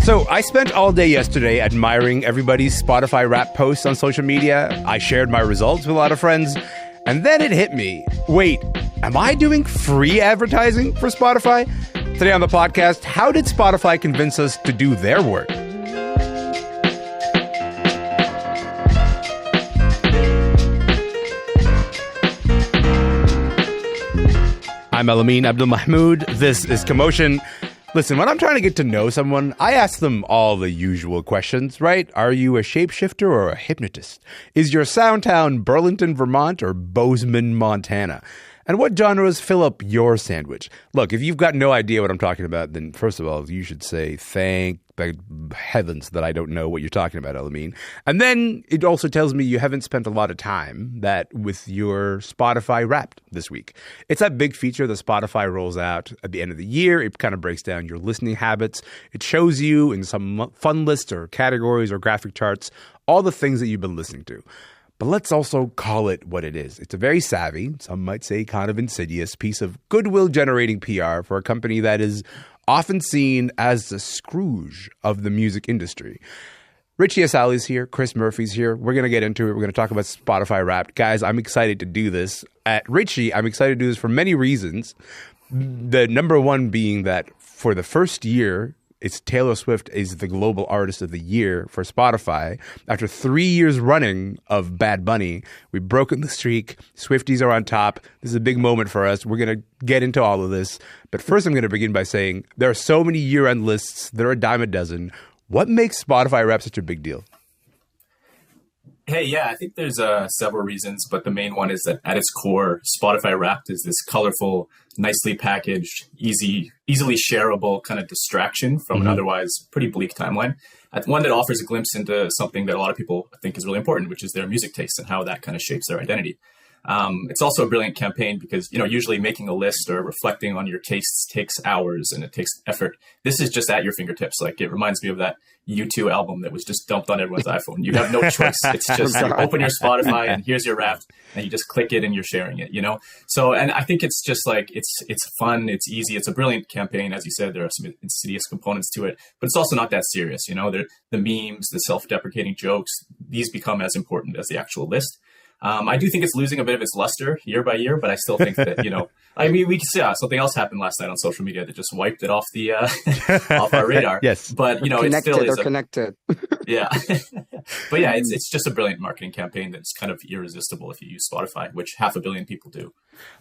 So I spent all day yesterday admiring everybody's Spotify Wrapped posts on social media. I shared my results with a lot of friends. And then it hit me. Wait, am I doing free advertising for Spotify? Today on the podcast, how did Spotify convince us to do their work? I'm Elamin Abdelmahmoud. This is Commotion. Listen, when I'm trying to get to know someone, I ask them all the usual questions, right? Are you a shapeshifter or a hypnotist? Is your sound town Burlington, Vermont or Bozeman, Montana? And what genres fill up your sandwich? Look, if you've got no idea what I'm talking about, then first of all, you should say thank the heavens that I don't know what you're talking about, Elamin. And then it also tells me you haven't spent a lot of time with your Spotify Wrapped this week. It's that big feature that Spotify rolls out at the end of the year. It kind of breaks down your listening habits. It shows you in some fun lists or categories or graphic charts all the things that you've been listening to. But let's also call it what it is. It's a very savvy, some might say kind of insidious piece of goodwill-generating PR for a company that is often seen as the Scrooge of the music industry. Richie Asali's here. Chris Murphy's here. We're going to get into it. We're going to talk about Spotify Wrapped. Guys, I'm excited to do this. At Richie, I'm excited to do this for many reasons. The number one being that for the first year, it's Taylor Swift is the global artist of the year for Spotify. After 3 years running of Bad Bunny, we've broken the streak. Swifties are on top. This is a big moment for us. We're going to get into all of this. But first, I'm going to begin by saying there are so many year-end lists. There are a dime a dozen. What makes Spotify Wrapped such a big deal? Hey, yeah, I think there's several reasons, but the main one is that at its core, Spotify Wrapped is this colorful, nicely packaged, easily shareable kind of distraction from an otherwise pretty bleak timeline. One that offers a glimpse into something that a lot of people think is really important, which is their music taste and how that kind of shapes their identity. It's also a brilliant campaign because, usually making a list or reflecting on your tastes takes hours and it takes effort. This is just at your fingertips. Like, it reminds me of that U2 album that was just dumped on everyone's iPhone. You have no choice. It's just you open your Spotify and here's your Wrapped and you just click it and you're sharing it, So, and I think it's just like, it's fun. It's easy. It's a brilliant campaign. As you said, there are some insidious components to it, but it's also not that serious. The memes, the self-deprecating jokes, these become as important as the actual list. I do think it's losing a bit of its luster year by year, but I still think that, we can see something else happened last night on social media that just wiped it off the off our radar. Yes. But, it still is connected. Yeah. But yeah, it's just a brilliant marketing campaign that's kind of irresistible if you use Spotify, which 500 million people do.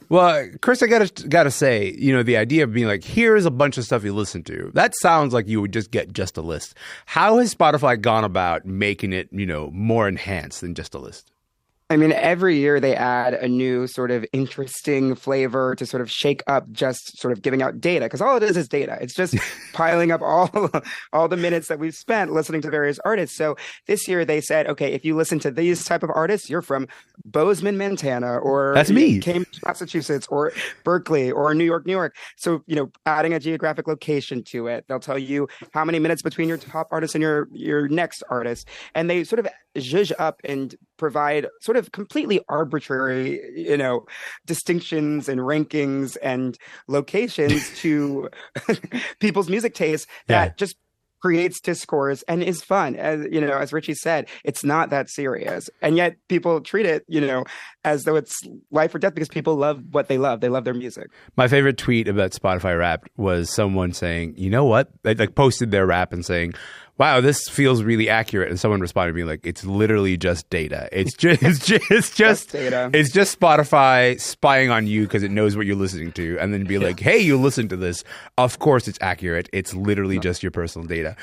Well, Chris, I gotta say, the idea of being like, here's a bunch of stuff you listen to. That sounds like you would just get just a list. How has Spotify gone about making it, more enhanced than just a list? I mean, every year they add a new sort of interesting flavor to sort of shake up just sort of giving out data, because all it is data. It's just piling up all the minutes that we've spent listening to various artists. So this year they said, okay, if you listen to these type of artists, you're from Bozeman, Montana, or that's me, Cambridge, Massachusetts, or Berkeley, or New York. So, adding a geographic location to it, they'll tell you how many minutes between your top artist and your next artist. And they sort of zhuzh up and provide sort of completely arbitrary, distinctions and rankings and locations to people's music tastes that just creates discourse and is fun. As Richie said, it's not that serious. And yet people treat it, as though it's life or death because people love what they love. They love their music. My favorite tweet about Spotify Wrapped was someone saying, you know what? They posted their rap and saying, wow, this feels really accurate. And someone responded being like, it's literally just data. It's just data. It's just Spotify spying on you because it knows what you're listening to. And then be like, hey, you listen to this. Of course it's accurate. It's literally just your personal data.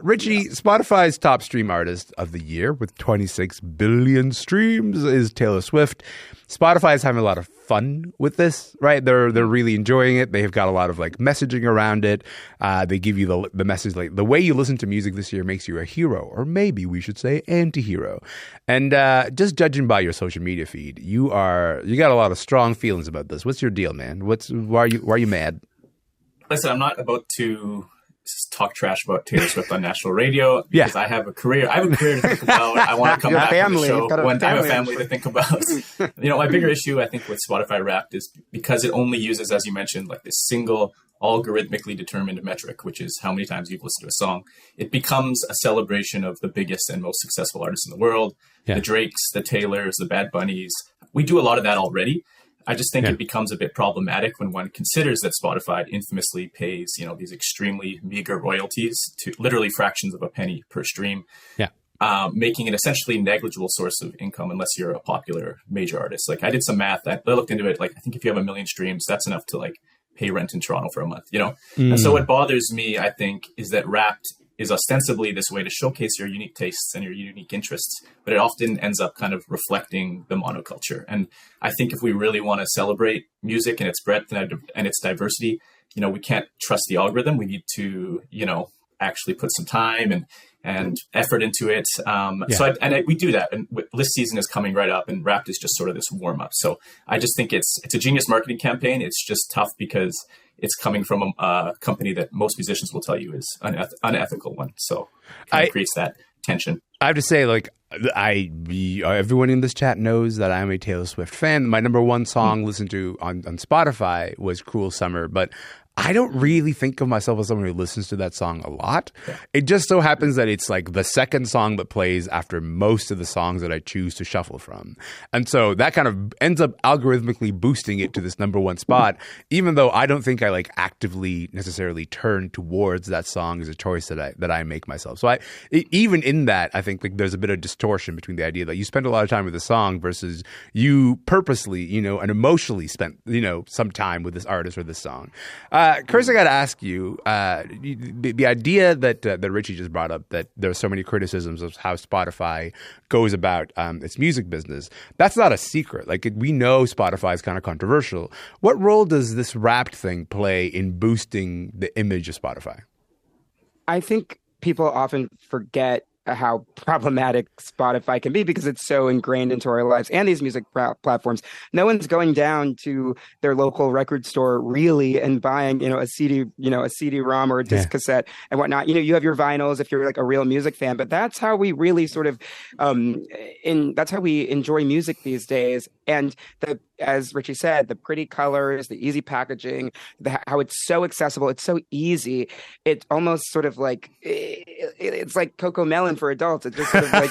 Richie, Spotify's top stream artist of the year with 26 billion streams is Taylor Swift. Spotify is having a lot of fun with this, right? They're really enjoying it. They have got a lot of messaging around it. They give you the message the way you listen to music this year makes you a hero, or maybe we should say anti-hero. And just judging by your social media feed, you got a lot of strong feelings about this. What's your deal, man? Why are you mad? Listen, I'm not about to talk trash about Taylor Swift on national radio because I have a career. I have a career to think about. I want to come back to the show when I have a family to think about. My bigger issue, I think, with Spotify Wrapped is because it only uses, as you mentioned, like this single algorithmically determined metric, which is how many times you've listened to a song. It becomes a celebration of the biggest and most successful artists in the world. Yeah. The Drakes, the Taylors, the Bad Bunnies. We do a lot of that already. I just think it becomes a bit problematic when one considers that Spotify infamously pays, these extremely meager royalties to literally fractions of a penny per stream, making it essentially negligible source of income unless you're a popular major artist. Like I did some math, I looked into it. Like I think if you have 1 million streams, that's enough to like pay rent in Toronto for a month, And so what bothers me, I think, is that Wrapped is ostensibly this way to showcase your unique tastes and your unique interests, but it often ends up kind of reflecting the monoculture. And I think if we really want to celebrate music and its breadth and its diversity, we can't trust the algorithm. We need to, actually put some time and effort into it. So we do that. And list season is coming right up, and Wrapped is just sort of this warm up. So I just think it's a genius marketing campaign. It's just tough because it's coming from a company that most musicians will tell you is unethical one. So it creates that tension. I have to say, like, everyone in this chat knows that I'm a Taylor Swift fan. My number one song listened to on Spotify was Cruel Summer, but I don't really think of myself as someone who listens to that song a lot. Yeah. It just so happens that it's like the second song that plays after most of the songs that I choose to shuffle from. And so that kind of ends up algorithmically boosting it to this number one spot, even though I don't think I like actively necessarily turn towards that song as a choice that I make myself. So even in that, I think like there's a bit of distortion between the idea that you spend a lot of time with the song versus you purposely, and emotionally spent, some time with this artist or this song. Chris, I got to ask you, the idea that Richie just brought up, that there are so many criticisms of how Spotify goes about its music business, that's not a secret. Like, we know Spotify is kind of controversial. What role does this Wrapped thing play in boosting the image of Spotify? I think people often forget how problematic Spotify can be because it's so ingrained into our lives and these music platforms. No one's going down to their local record store really and buying, a CD-ROM or a disc cassette and whatnot. You have your vinyls if you're like a real music fan, but that's how we really sort of, that's how we enjoy music these days. And as Richie said, the pretty colors, the easy packaging, how it's so accessible, it's so easy. It's almost sort of like it's like Coco Melon for adults. It's just sort of like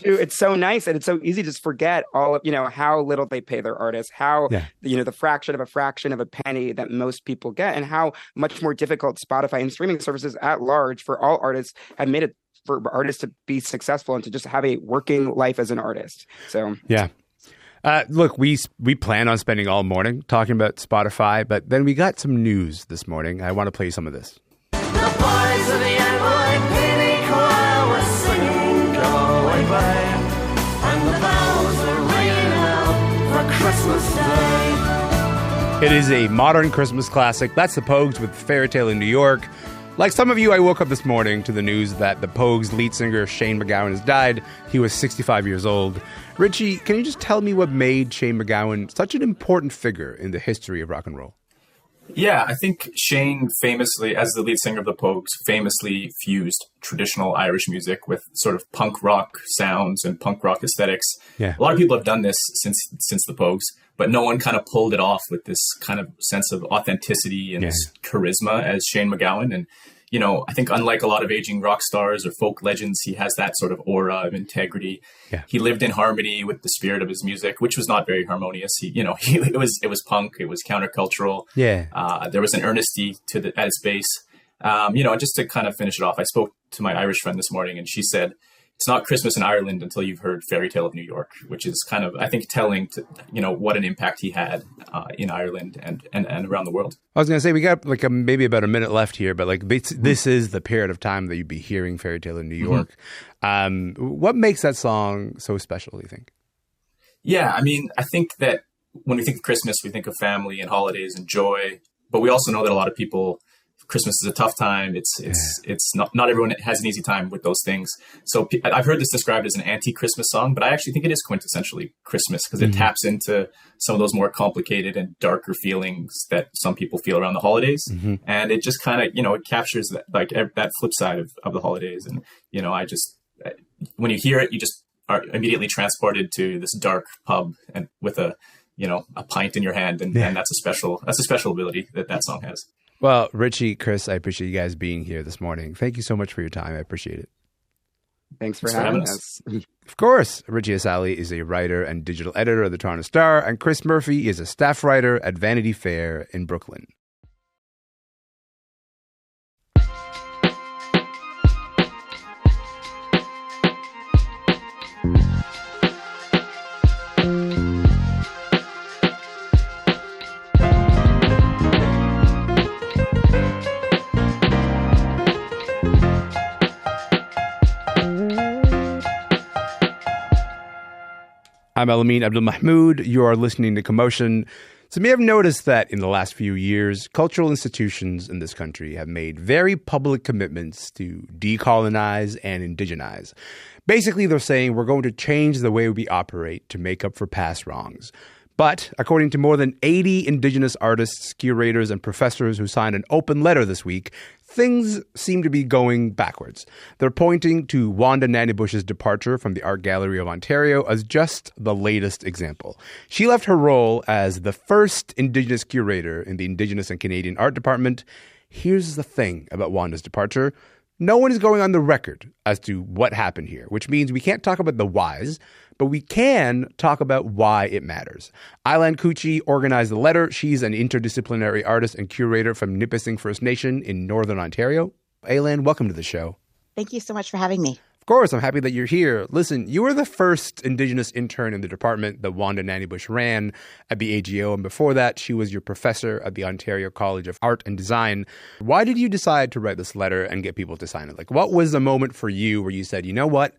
it's so nice and it's so easy to just forget all of how little they pay their artists, how the fraction of a penny that most people get, and how much more difficult Spotify and streaming services at large for all artists have made it for artists to be successful and to just have a working life as an artist. So yeah. Look, we plan on spending all morning talking about Spotify, but then we got some news this morning. I want to play you some of this. The boys of the NYPD choir were singing "Go Away Babe," and the bells were ringing out for Christmas Day. It is a modern Christmas classic. That's the Pogues with Fairy Tale in New York. Like some of you, I woke up this morning to the news that the Pogues lead singer Shane MacGowan has died. He was 65 years old. Richie, can you just tell me what made Shane MacGowan such an important figure in the history of rock and roll? Yeah, I think Shane famously, as the lead singer of the Pogues, famously fused traditional Irish music with sort of punk rock sounds and punk rock aesthetics. Yeah. A lot of people have done this since the Pogues, but no one kind of pulled it off with this kind of sense of authenticity and this charisma as Shane MacGowan. And, I think unlike a lot of aging rock stars or folk legends, he has that sort of aura of integrity. Yeah. He lived in harmony with the spirit of his music, which was not very harmonious. It was punk, it was countercultural. Yeah. There was an earnesty at its base. Just to kind of finish it off, I spoke to my Irish friend this morning, and she said, it's not Christmas in Ireland until you've heard Fairy Tale of New York, which is kind of, I think, telling to, what an impact he had in Ireland and around the world. I was going to say, we got like maybe about a minute left here, but like this is the period of time that you'd be hearing Fairy Tale in New York. What makes that song so special, do you think? Yeah, I mean, I think that when we think of Christmas, we think of family and holidays and joy, but we also know that a lot of people Christmas is a tough time. It's not everyone has an easy time with those things. So I've heard this described as an anti-Christmas song, but I actually think it is quintessentially Christmas because it taps into some of those more complicated and darker feelings that some people feel around the holidays. And it just kind of, it captures that flip side of the holidays. And, when you hear it, you just are immediately transported to this dark pub and with a pint in your hand. And that's a special ability that song has. Well, Richie, Chris, I appreciate you guys being here this morning. Thank you so much for your time. I appreciate it. Thanks for having us. Of course, Richie Asali is a writer and digital editor of the Toronto Star, and Chris Murphy is a staff writer at Vanity Fair in Brooklyn. I'm Elamin Abdelmahmoud. You are listening to Commotion. So you may have noticed that in the last few years, cultural institutions in this country have made very public commitments to decolonize and indigenize. Basically, they're saying we're going to change the way we operate to make up for past wrongs. But according to more than 80 Indigenous artists, curators, and professors who signed an open letter this week, things seem to be going backwards. They're pointing to Wanda Nannybush's departure from the Art Gallery of Ontario as just the latest example. She left her role as the first Indigenous curator in the Indigenous and Canadian Art Department. Here's the thing about Wanda's departure. No one is going on the record as to what happened here, which means we can't talk about the whys, but we can talk about why it matters. Aylan Kuchi organized the letter. She's an interdisciplinary artist and curator from Nipissing First Nation in Northern Ontario. Aylan, welcome to the show. Thank you so much for having me. Of course, I'm happy that you're here. Listen, you were the first Indigenous intern in the department that Wanda Nannybush ran at the AGO, and before that, she was your professor at the Ontario College of Art and Design. Why did you decide to write this letter and get people to sign it? Like, what was the moment for you where you said, you know what?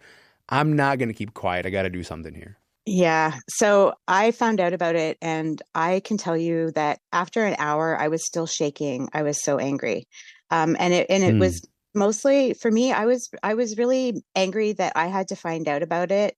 I'm not going to keep quiet. I got to do something here. Yeah. So I found out about it, and I can tell you that after an hour, I was still shaking. I was so angry. And it was mostly for me, I was really angry that I had to find out about it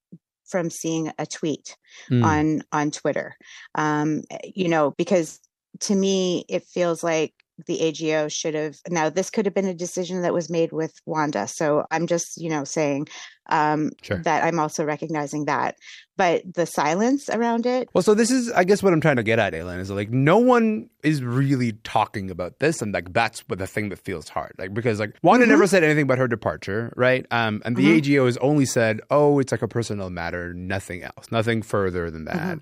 from seeing a tweet on Twitter. Because to me, it feels like the AGO should have, now this could have been a decision that was made with Wanda. So I'm just, saying that I'm also recognizing that. But the silence around it. Well, so this is, I guess what I'm trying to get at, Aylan, is like no one is really talking about this. And like that's what the thing that feels hard. Like because like Wanda never said anything about her departure, right? And the AGO has only said, oh, it's like a personal matter, nothing else, nothing further than that.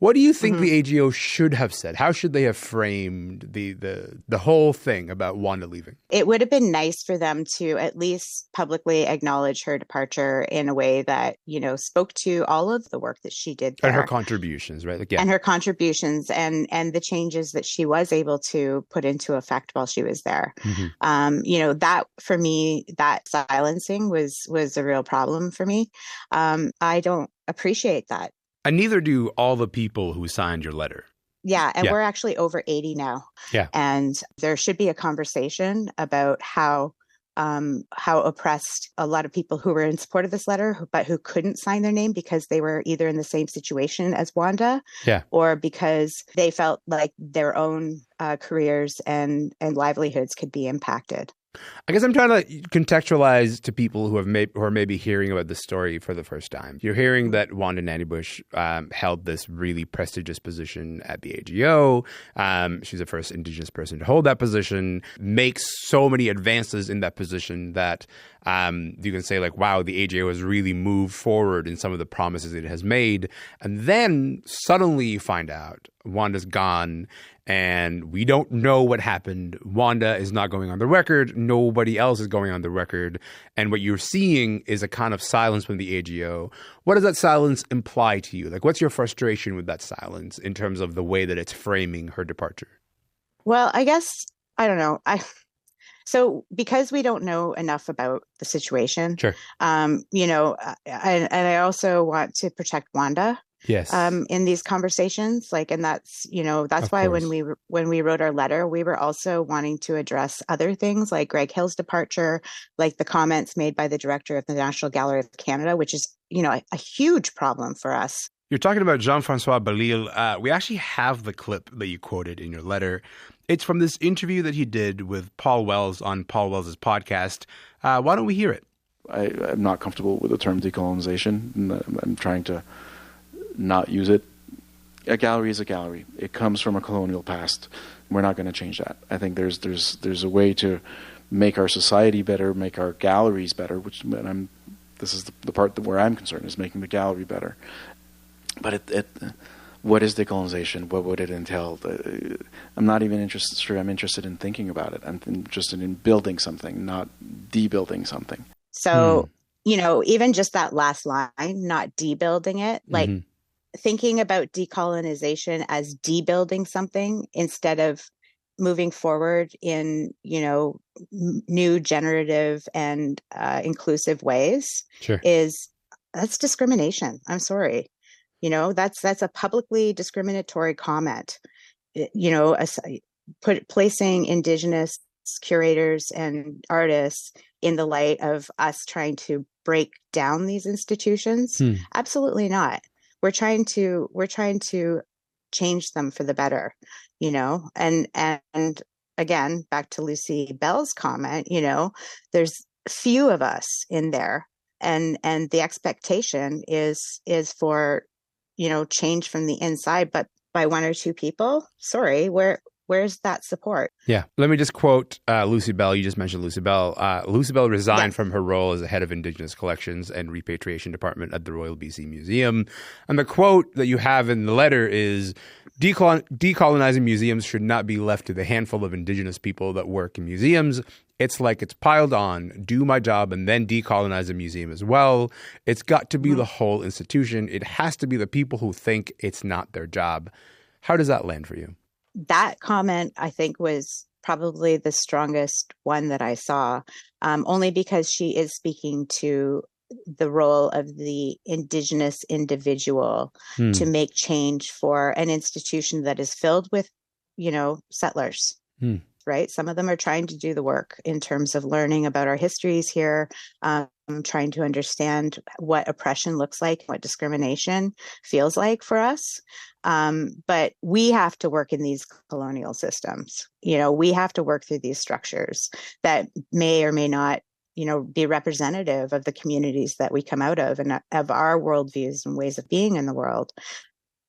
What do you think the AGO should have said? How should they have framed the whole thing about Wanda leaving? It would have been nice for them to at least publicly acknowledge her departure in a way that, spoke to all of the work that she did there. And her contributions, right? Like, yeah. And her contributions and the changes that she was able to put into effect while she was there. That for me, that silencing was a real problem for me. I don't appreciate that. And neither do all the people who signed your letter. Yeah. And we're actually over 80 now. Yeah. And there should be a conversation about how oppressed a lot of people who were in support of this letter, but who couldn't sign their name because they were either in the same situation as Wanda or because they felt like their own careers and livelihoods could be impacted. I guess I'm trying to contextualize to people who are maybe hearing about this story for the first time. You're hearing that Wanda Nannybush held this really prestigious position at the AGO. She's the first Indigenous person to hold that position, makes so many advances in that position that you can say like, wow, the AGO has really moved forward in some of the promises it has made. And then suddenly you find out Wanda's gone and we don't know what happened. Wanda is not going on the record. Nobody else is going on the record. And what you're seeing is a kind of silence from the AGO. What does that silence imply to you? Like, what's your frustration with that silence in terms of the way that it's framing her departure? Well, I guess, I don't know. So because we don't know enough about the situation, and I also want to protect Wanda. Yes. In these conversations. Like, and that's, that's Of why course. when we wrote our letter, we were also wanting to address other things like Greg Hill's departure, like the comments made by the director of the National Gallery of Canada, which is, a huge problem for us. You're talking about Jean-Francois Bellil. We actually have the clip that you quoted in your letter. It's from this interview that he did with Paul Wells on Paul Wells' podcast. Why don't we hear it? I'm not comfortable with the term decolonization. I'm trying to not use it. A gallery is a gallery. It comes from a colonial past. We're not going to change that. I think there's a way to make our society better, make our galleries better. This is the part where I'm concerned, is making the gallery better. But what is decolonization? What would it entail? I'm not even interested. I'm interested in thinking about it. I'm interested in building something, not debuilding something. So, even just that last line, not debuilding it, like thinking about decolonization as debuilding something instead of moving forward in, new generative and inclusive ways that's discrimination. I'm sorry. That's a publicly discriminatory comment, placing Indigenous curators and artists in the light of us trying to break down these institutions. Absolutely not. We're trying to change them for the better, and again, back to Lucy Bell's comment, there's few of us in there, and the expectation is for, change from the inside, but by one or two people. Sorry, where's that support? Yeah. Let me just quote Lucy Bell. You just mentioned Lucy Bell. Lucy Bell resigned from her role as the head of Indigenous Collections and Repatriation Department at the Royal BC Museum. And the quote that you have in the letter is, decolonizing museums should not be left to the handful of Indigenous people that work in museums. It's like it's piled on, do my job, and then decolonize a museum as well. It's got to be the whole institution. It has to be the people who think it's not their job. How does that land for you? That comment, I think, was probably the strongest one that I saw, only because she is speaking to the role of the Indigenous individual to make change for an institution that is filled with, settlers, right? Some of them are trying to do the work in terms of learning about our histories here, trying to understand what oppression looks like, what discrimination feels like for us. But we have to work in these colonial systems. We have to work through these structures that may or may not, be representative of the communities that we come out of and of our worldviews and ways of being in the world.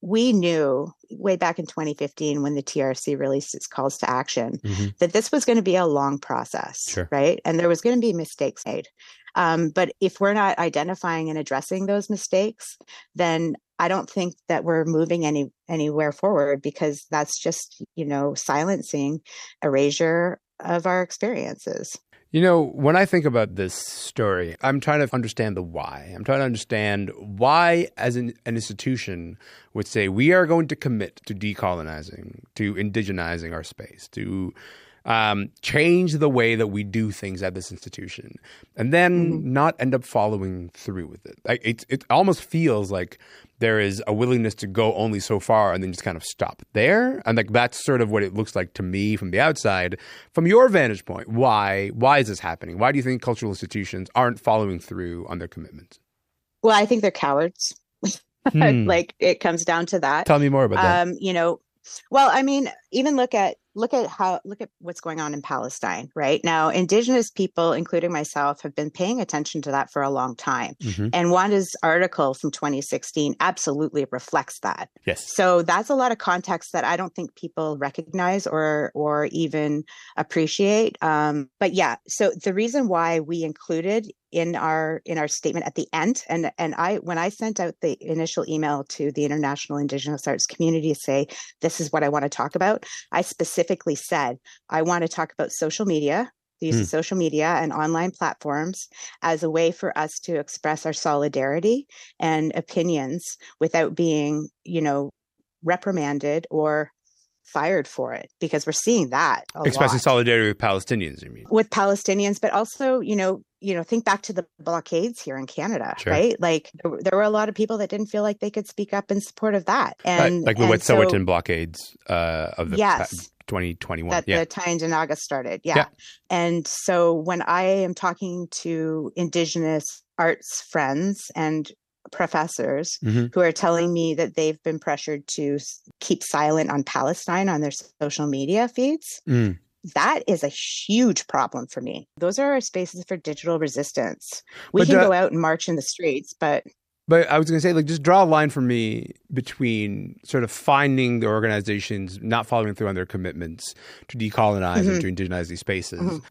We knew way back in 2015 when the TRC released its calls to action that this was going to be a long process, right? And there was going to be mistakes made. But if we're not identifying and addressing those mistakes, then I don't think that we're moving anywhere forward, because that's just, silencing erasure of our experiences. When I think about this story, I'm trying to understand the why. I'm trying to understand why, as an institution, would say we are going to commit to decolonizing, to indigenizing our space, to change the way that we do things at this institution, and then not end up following through with it. Like it almost feels like there is a willingness to go only so far and then just kind of stop there. And like that's sort of what it looks like to me from the outside. From your vantage point, why is this happening? Why do you think cultural institutions aren't following through on their commitments? Well, I think they're cowards. Like it comes down to that. Tell me more about that. Well, I mean, even look at what's going on in Palestine right now. Indigenous people, including myself, have been paying attention to that for a long time. And Wanda's article from 2016 absolutely reflects that. Yes. So that's a lot of context that I don't think people recognize or even appreciate. But yeah, so the reason why we included in our statement at the end, and when I sent out the initial email to the International Indigenous Arts community to say, this is what I want to talk about, I specifically said, I want to talk about social media, the use of social media and online platforms as a way for us to express our solidarity and opinions without being, reprimanded or fired for it, because we're seeing that a Expressing lot. solidarity with Palestinians, you mean? With Palestinians, but also, think back to the blockades here in Canada, Sure. right? Like there were a lot of people that didn't feel like they could speak up in support of that. And like the Wet'suwet'en blockades of the yes, 2021. that the Tyne-Danaga started. Yeah. And so when I am talking to Indigenous arts friends and professors who are telling me that they've been pressured to keep silent on Palestine on their social media feeds, that is a huge problem for me. Those are our spaces for digital resistance. We can go out and march in the streets, but I was going to say, like, just draw a line for me between sort of finding the organizations not following through on their commitments to decolonize and to indigenize these spaces.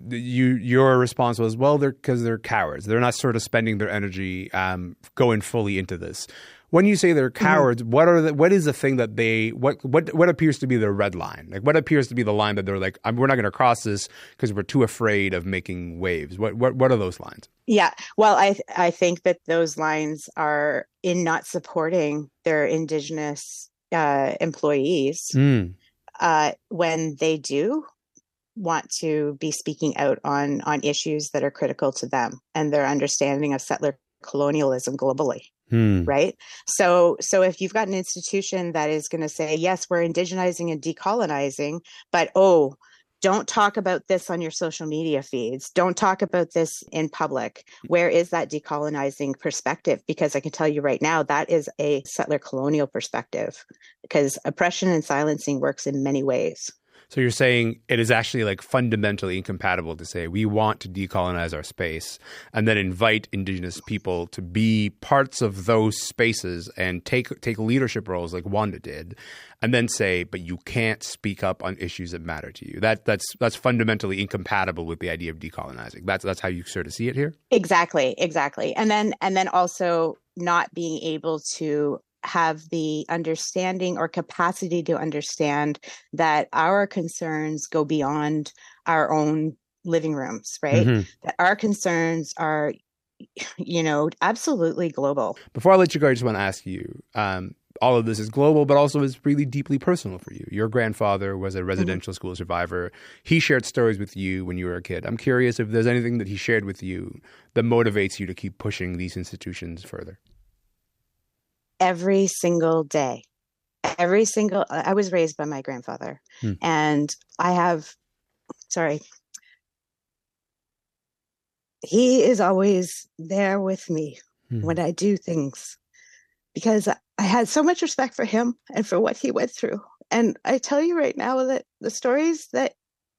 Your response was, well, because they're cowards. They're not sort of spending their energy going fully into this. When you say they're cowards, what is the thing that what appears to be the red line? Like, what appears to be the line that they're like, we're not going to cross this because we're too afraid of making waves? What are those lines? Yeah, well, I think that those lines are in not supporting their Indigenous employees when they do want to be speaking out on issues that are critical to them and their understanding of settler colonialism globally. Right. So if you've got an institution that is going to say, yes, we're indigenizing and decolonizing, but don't talk about this on your social media feeds. Don't talk about this in public. Where is that decolonizing perspective? Because I can tell you right now, that is a settler colonial perspective, because oppression and silencing works in many ways. So you're saying it is actually like fundamentally incompatible to say we want to decolonize our space and then invite Indigenous people to be parts of those spaces and take leadership roles like Wanda did, and then say, but you can't speak up on issues that matter to you. That's fundamentally incompatible with the idea of decolonizing. That's how you sort of see it here? Exactly. And then also not being able to have the understanding or capacity to understand that our concerns go beyond our own living rooms, right? That our concerns are, absolutely global. Before I let you go, I just want to ask you, all of this is global, but also is really deeply personal for you. Your grandfather was a residential school survivor. He shared stories with you when you were a kid. I'm curious if there's anything that he shared with you that motivates you to keep pushing these institutions further. Every single day, I was raised by my grandfather, and he is always there with me when I do things, because I had so much respect for him and for what he went through. And I tell you right now that the stories that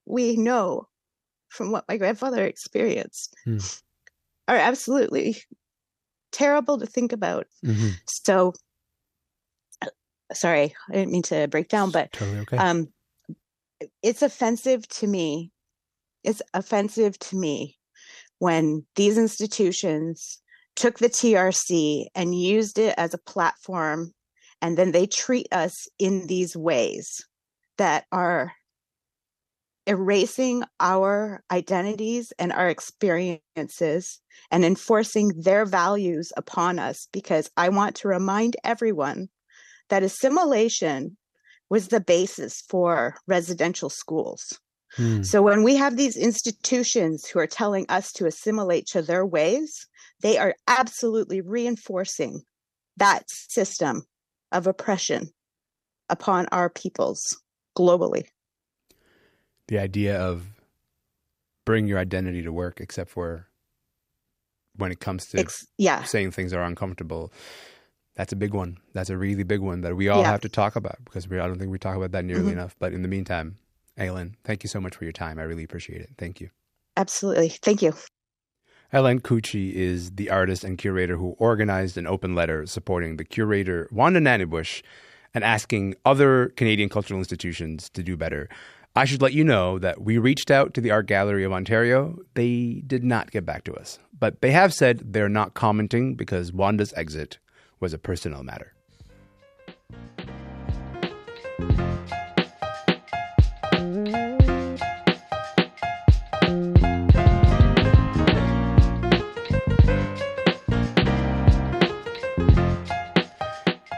we know from what my grandfather experienced are absolutely terrible to think about. So, sorry, I didn't mean to break down, but totally okay. It's offensive to me. It's offensive to me when these institutions took the TRC and used it as a platform, and then they treat us in these ways that are erasing our identities and our experiences and enforcing their values upon us. Because I want to remind everyone that assimilation was the basis for residential schools. So when we have these institutions who are telling us to assimilate to their ways, they are absolutely reinforcing that system of oppression upon our peoples globally. The idea of bring your identity to work, except for when it comes to saying things are uncomfortable. That's a big one. That's a really big one that we all have to talk about, because I don't think we talk about that nearly enough. But in the meantime, Elamin, thank you so much for your time. I really appreciate it. Thank you. Absolutely. Thank you. Elamin Kuchi is the artist and curator who organized an open letter supporting the curator Wanda Nannebush and asking other Canadian cultural institutions to do better. I should let you know that we reached out to the Art Gallery of Ontario. They did not get back to us, but they have said they're not commenting because Wanda's exit was a personnel matter.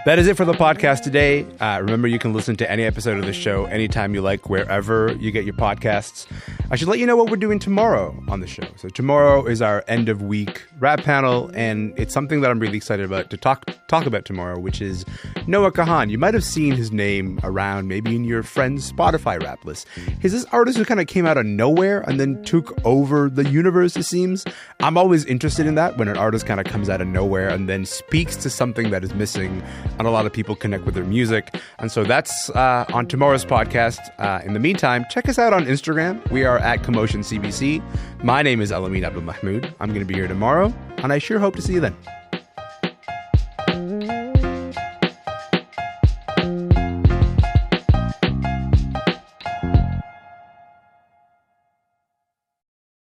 That is it for the podcast today. Remember, you can listen to any episode of the show anytime you like, wherever you get your podcasts. I should let you know what we're doing tomorrow on the show. So tomorrow is our end of week rap panel, and it's something that I'm really excited about to talk about tomorrow, which is Noah Kahan. You might have seen his name around, maybe in your friend's Spotify rap list. He's this artist who kind of came out of nowhere and then took over the universe, it seems. I'm always interested in that, when an artist kind of comes out of nowhere and then speaks to something that is missing, and a lot of people connect with their music. And so that's on tomorrow's podcast. In the meantime, check us out on Instagram. We are at Commotion CBC. My name is Elamin Abdelmahmoud. I'm going to be here tomorrow, and I sure hope to see you then.